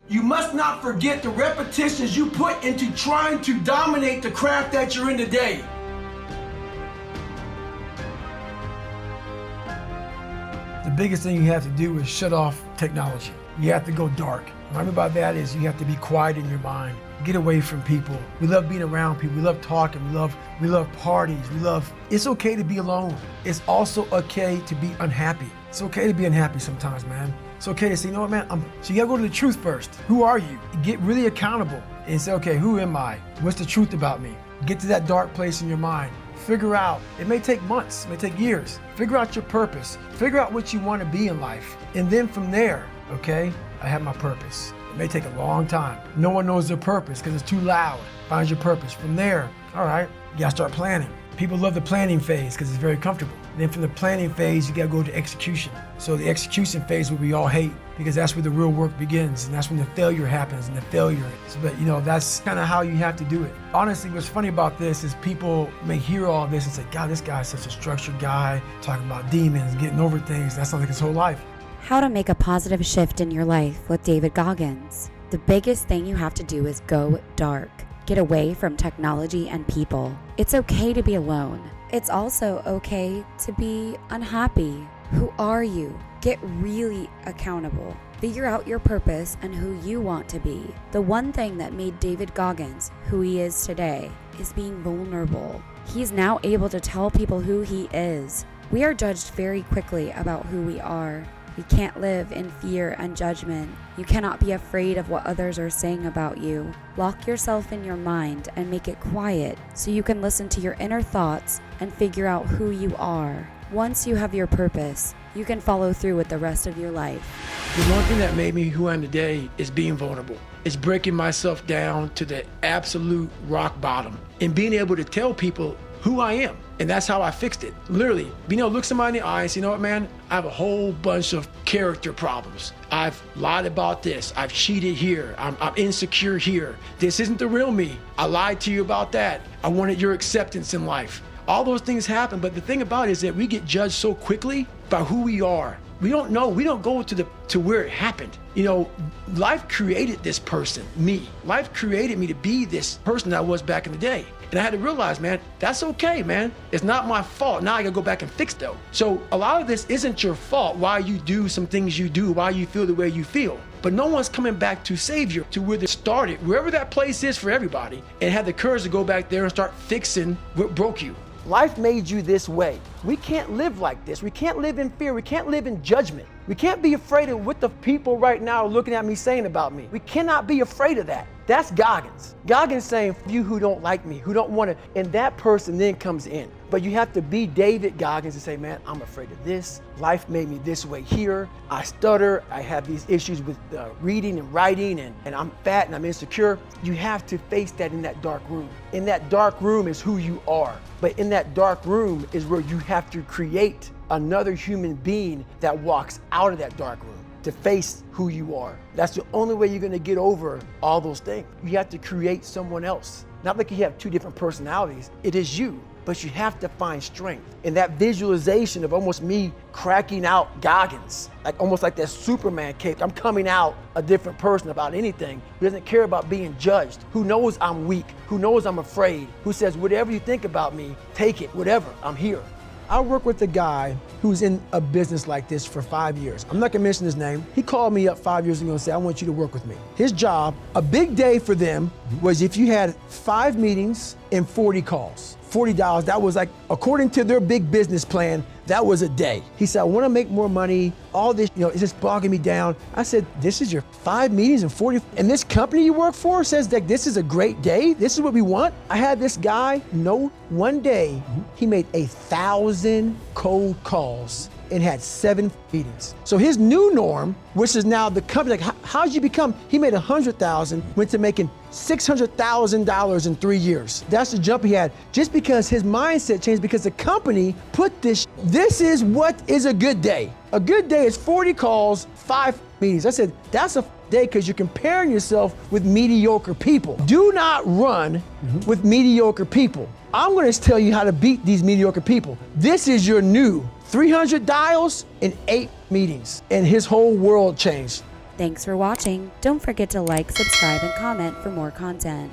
You must not forget the repetitions you put into trying to dominate the craft that you're in today. The biggest thing you have to do is shut off technology. You have to go dark. What I mean by that is you have to be quiet in your mind. Get away from people. We love being around people. We love talking. We love parties. It's okay to be alone. It's also okay to be unhappy. It's okay to be unhappy sometimes, man. It's okay to say, you know what, man, so you gotta go to the truth first. Who are you? Get really accountable and say, okay, who am I? What's the truth about me? Get to that dark place in your mind. Figure out, it may take months, it may take years. Figure out your purpose. Figure out what you want to be in life. And then from there, okay, I have my purpose. It may take a long time. No one knows their purpose because it's too loud. Find your purpose. From there, all right, you gotta start planning. People love the planning phase because it's very comfortable. And then from the planning phase, you gotta go to execution. So the execution phase, what we all hate, because that's where the real work begins, and that's when the failure happens, and the failure. But that's kind of how you have to do it. Honestly, what's funny about this is people may hear all this and say, God, this guy's such a structured guy, talking about demons, getting over things. That sounds like his whole life. How to make a positive shift in your life with David Goggins. The biggest thing you have to do is go dark. Get away from technology and people. It's okay to be alone. It's also okay to be unhappy. Who are you? Get really accountable. Figure out your purpose and who you want to be. The one thing that made David Goggins who he is today is being vulnerable. He's now able to tell people who he is. We are judged very quickly about who we are. We can't live in fear and judgment. You cannot be afraid of what others are saying about you. Lock yourself in your mind and make it quiet so you can listen to your inner thoughts and figure out who you are. Once you have your purpose, you can follow through with the rest of your life. The one thing that made me who I am today is being vulnerable. It's breaking myself down to the absolute rock bottom and being able to tell people who I am. And that's how I fixed it. Literally, being able to look somebody in the eye and say, you know what, man, I have a whole bunch of character problems. I've lied about this. I've cheated here. I'm insecure here. This isn't the real me. I lied to you about that. I wanted your acceptance in life. All those things happen, but the thing about it is that we get judged so quickly by who we are. We don't know. We don't go to where it happened. Life created this person, me. Life created me to be this person that I was back in the day. And I had to realize, man, that's okay, man. It's not my fault. Now I gotta go back and fix though. So a lot of this isn't your fault, why you do some things you do, why you feel the way you feel. But no one's coming back to save you to where they started, wherever that place is for everybody, and have the courage to go back there and start fixing what broke you. Life made you this way. We can't live like this. We can't live in fear. We can't live in judgment. We can't be afraid of what the people right now are looking at me saying about me. We cannot be afraid of that. That's Goggins. Goggins saying, you who don't like me, who don't want to, and that person then comes in. But you have to be David Goggins and say, man, I'm afraid of this. Life made me this way here. I stutter. I have these issues with reading and writing, and I'm fat and I'm insecure. You have to face that in that dark room. In that dark room is who you are. But in that dark room is where you have to create another human being that walks out of that dark room to face who you are. That's the only way you're gonna get over all those things. You have to create someone else. Not like you have two different personalities. It is you, but you have to find strength. And that visualization of almost me cracking out Goggins, almost like that Superman cape. I'm coming out a different person about anything. Who doesn't care about being judged. Who knows I'm weak. Who knows I'm afraid. Who says, whatever you think about me, take it, whatever, I'm here. I work with a guy who's in a business like this for 5 years. I'm not gonna mention his name. He called me up 5 years ago and said, I want you to work with me. His job, a big day for them was if you had 5 meetings and 40 calls. $40, that was according to their big business plan, that was a day. He said, I wanna make more money, all this, it's just bogging me down. I said, this is your 5 meetings and 40, and this company you work for says that this is a great day, this is what we want? I had this guy, one day, he made 1,000 cold calls and had 7 meetings. So his new norm, which is now the company, how'd you become? He made 100,000, went to making $600,000 in 3 years. That's the jump he had, just because his mindset changed, because the company put this is what is a good day. A good day is 40 calls, 5 meetings. I said, that's a day because you're comparing yourself with mediocre people. Do not run with mediocre people. I'm gonna tell you how to beat these mediocre people. This is your new 300 dials and 8 meetings. And his whole world changed. Thanks for watching. Don't forget to like, subscribe, and comment for more content.